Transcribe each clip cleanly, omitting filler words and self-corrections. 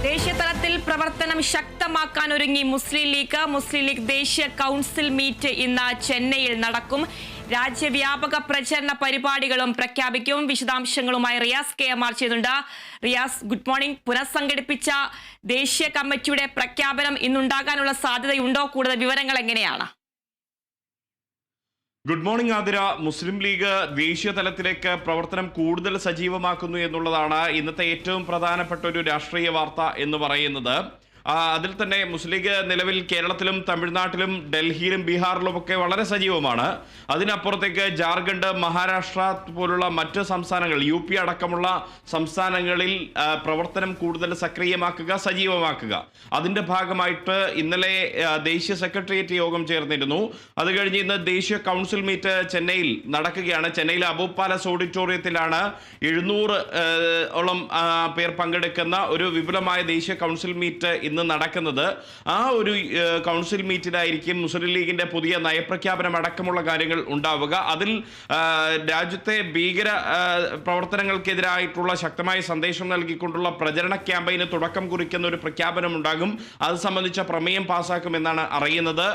ദേശീയതലത്തിൽ പ്രവർത്തനം ശക്തമാക്കാൻ ഒരുങ്ങി മുസ്ലിം ലീഗ് ദേശീയ കൗൺസിൽ മീറ്റ് ഇന്ന് ചെന്നൈയിൽ നടക്കും. രാജ്യവ്യാപക പ്രചരണ പരിപാടികളും പ്രഖ്യാപിക്കും. വിശദാംശങ്ങളുമായി റിയാസ് KM ചെയ്യുന്നുണ്ട്. Riyas, good morning. പുനഃസംഘടിപ്പിച്ച ദേശീയ കമ്മിറ്റിയുടെ പ്രഖ്യാപനം ഇന്നുണ്ടാകാനുള്ള സാധ്യതയുണ്ടോ? കൂടുതൽ വിവരങ്ങൾ എങ്ങനെയാണ്? Good morning Athira. മുസ്ലിം ലീഗ് ദേശീയ തലത്തിലേക്ക് പ്രവർത്തനം കൂടുതൽ സജീവമാക്കുന്നു എന്നുള്ളതാണ് ഇന്നത്തെ ഏറ്റവും പ്രധാനപ്പെട്ട ഒരു രാഷ്ട്രീയ വാർത്ത എന്ന് പറയുന്നത്. അതിൽ തന്നെ മുസ്ലിം ലീഗ് നിലവിൽ കേരളത്തിലും തമിഴ്നാട്ടിലും ഡൽഹിയിലും ബീഹാറിലും ഒക്കെ വളരെ സജീവമാണ്. അതിനപ്പുറത്തേക്ക് ജാർഖണ്ഡ്, മഹാരാഷ്ട്ര പോലുള്ള മറ്റ് സംസ്ഥാനങ്ങൾ, UP അടക്കമുള്ള സംസ്ഥാനങ്ങളിൽ പ്രവർത്തനം കൂടുതൽ സക്രിയമാക്കുക, സജീവമാക്കുക. അതിൻ്റെ ഭാഗമായിട്ട് ഇന്നലെ ദേശീയ സെക്രട്ടേറിയറ്റ് യോഗം ചേർന്നിരുന്നു. അത് കഴിഞ്ഞ് ഇന്ന് ദേശീയ കൗൺസിൽ മീറ്റ് ചെന്നൈയിൽ നടക്കുകയാണ്. ചെന്നൈയിലെ അബൂബ് പാലസ് ഓഡിറ്റോറിയത്തിലാണ് 700 ഓളം പേർ പങ്കെടുക്കുന്ന ഒരു വിപുലമായ ദേശീയ കൗൺസിൽ മീറ്റ് ഇന്ന് നടക്കുന്നത്. ആ ഒരു കൗൺസിൽ മീറ്റിലായിരിക്കും മുസ്ലിം ലീഗിന്റെ പുതിയ നയപ്രഖ്യാപനം അടക്കമുള്ള കാര്യങ്ങൾ ഉണ്ടാവുക. അതിൽ രാജ്യത്തെ ഭീകര പ്രവർത്തനങ്ങൾക്കെതിരായിട്ടുള്ള ശക്തമായ സന്ദേശം നൽകിക്കൊണ്ടുള്ള പ്രചരണ ക്യാമ്പയിന് തുടക്കം കുറിക്കുന്ന ഒരു പ്രഖ്യാപനം ഉണ്ടാകും. അത് സംബന്ധിച്ച പ്രമേയം പാസ്സാക്കുമെന്നാണ് അറിയുന്നത്.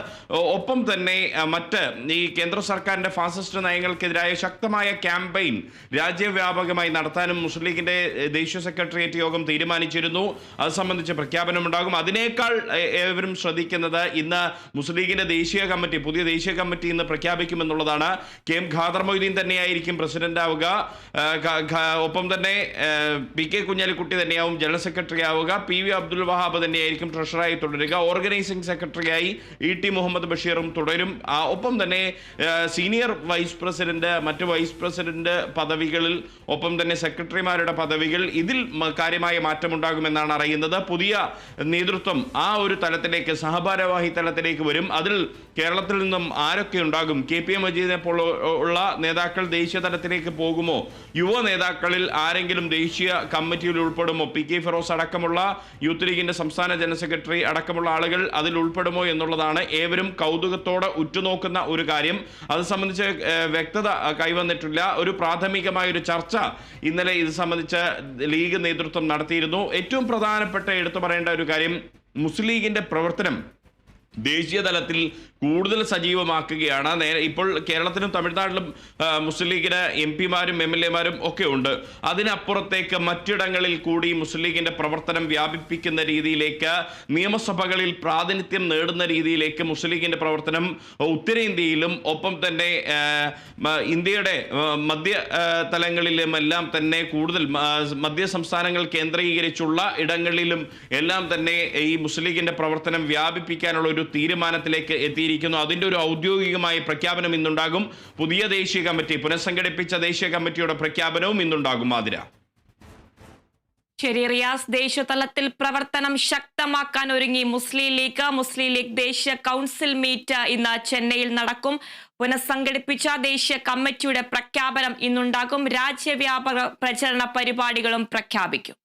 ഒപ്പം തന്നെ മറ്റ് ഈ കേന്ദ്ര സർക്കാരിന്റെ ഫാസിസ്റ്റ് നയങ്ങൾക്കെതിരായ ശക്തമായ ക്യാമ്പയിൻ രാജ്യവ്യാപകമായി നടത്താനും മുസ്ലിം ലീഗിന്റെ ദേശീയ സെക്രട്ടേറിയറ്റ് യോഗം തീരുമാനിച്ചിരുന്നു. അത് സംബന്ധിച്ച പ്രഖ്യാപനം ഉണ്ടാകും. അതിനേക്കാൾ ഏവരും ശ്രദ്ധിക്കുന്നത് ഇന്ന് മുസ്ലിം ലീഗിന്റെ പുതിയ ദേശീയ കമ്മിറ്റി ഇന്ന് പ്രഖ്യാപിക്കുമെന്നുള്ളതാണ്. KM ഖാദർ മൊയ്തീൻ തന്നെയായിരിക്കും പ്രസിഡന്റ് ആവുക. ഒപ്പം തന്നെ PK കുഞ്ഞാലിക്കുട്ടി തന്നെയാവും ജനറൽ സെക്രട്ടറി ആവുക. PV അബ്ദുൽ വഹാബ് തന്നെയായിരിക്കും ട്രഷററായി തുടരുക. ഓർഗനൈസിംഗ് സെക്രട്ടറിയായി ET മുഹമ്മദ് ബഷീറും തുടരും. ഒപ്പം തന്നെ സീനിയർ വൈസ് പ്രസിഡന്റ്, മറ്റ് വൈസ് പ്രസിഡന്റ് പദവികളിൽ, ഒപ്പം തന്നെ സെക്രട്ടറിമാരുടെ പദവികൾ, ഇതിൽ കാര്യമായ മാറ്റമുണ്ടാകുമെന്നാണ് അറിയുന്നത്. പുതിയ നേതൃത്വം ആ ഒരു തലത്തിലേക്ക്, സഹഭാരവാഹി തലത്തിലേക്ക് വരും. അതിൽ കേരളത്തിൽ നിന്നും ആരൊക്കെ ഉണ്ടാകും? KP മജീദിനെ പോലുള്ള നേതാക്കൾ ദേശീയ തലത്തിലേക്ക് പോകുമോ? യുവ നേതാക്കളിൽ ആരെങ്കിലും ദേശീയ കമ്മിറ്റിയിൽ ഉൾപ്പെടുമോ? PK ഫിറോസ് അടക്കമുള്ള യൂത്ത് ലീഗിന്റെ സംസ്ഥാന ജനറൽ സെക്രട്ടറി അടക്കമുള്ള ആളുകൾ അതിൽ ഉൾപ്പെടുമോ എന്നുള്ളതാണ് ഏവരും കൗതുകത്തോടെ ഉറ്റുനോക്കുന്ന ഒരു കാര്യം. അത് സംബന്ധിച്ച് വ്യക്തത കൈവന്നിട്ടില്ല. ഒരു പ്രാഥമികമായ ഒരു ചർച്ച ഇന്നലെ ഇത് സംബന്ധിച്ച് ലീഗ് നേതൃത്വം നടത്തിയിരുന്നു. ഏറ്റവും പ്രധാനപ്പെട്ട എടുത്തു പറയേണ്ട ഒരു കാര്യം, മുസ്ലിം ലീഗിന്റെ പ്രവർത്തനം ദേശീയ തലത്തിൽ കൂടുതൽ സജീവമാക്കുകയാണ്. ഇപ്പോൾ കേരളത്തിലും തമിഴ്നാട്ടിലും മുസ്ലിം ലീഗിന് MP-മാരും MLA-മാരും ഒക്കെ ഉണ്ട്. അതിനപ്പുറത്തേക്ക് മറ്റിടങ്ങളിൽ കൂടി മുസ്ലിം ലീഗിന്റെ പ്രവർത്തനം വ്യാപിപ്പിക്കുന്ന രീതിയിലേക്ക്, നിയമസഭകളിൽ പ്രാതിനിധ്യം നേടുന്ന രീതിയിലേക്ക് മുസ്ലിം ലീഗിന്റെ പ്രവർത്തനം ഉത്തരേന്ത്യയിലും ഒപ്പം തന്നെ ഇന്ത്യയുടെ മധ്യ തലങ്ങളിലുമെല്ലാം തന്നെ കൂടുതൽ മധ്യ സംസ്ഥാനങ്ങൾ കേന്ദ്രീകരിച്ചുള്ള ഇടങ്ങളിലും എല്ലാം തന്നെ ഈ മുസ്ലിം ലീഗിന്റെ പ്രവർത്തനം വ്യാപിപ്പിക്കാനുള്ള ഒരു തീരുമാനത്തിലേക്ക് എത്തിയിരിക്കുന്നു. അതിൻ്റെ ഒരു ഔദ്യോഗികമായ പ്രഖ്യാപനം ഇന്നുണ്ടാകും. പുതിയ ദേശീയ കമ്മിറ്റി, പുനഃസംഘടിപ്പിച്ച ദേശീയ കമ്മിറ്റിയുടെ പ്രഖ്യാപനവും ഇന്നുണ്ടാകും. ആതിര. ശരി റിയാസ്, ദേശീയ തലത്തിൽ പ്രവർത്തനം ശക്തമാക്കാൻ ഒരുങ്ങി മുസ്ലിം ലീഗ് ദേശീയ കൗൺസിൽ മീറ്റ് ഇന്ന് ചെന്നൈയിൽ നടക്കും. പുനഃസംഘടിപ്പിച്ച ദേശീയ കമ്മിറ്റിയുടെ പ്രഖ്യാപനം ഇന്നുണ്ടാകും. രാജ്യവ്യാപക പ്രചരണ പരിപാടികളും പ്രഖ്യാപിക്കും.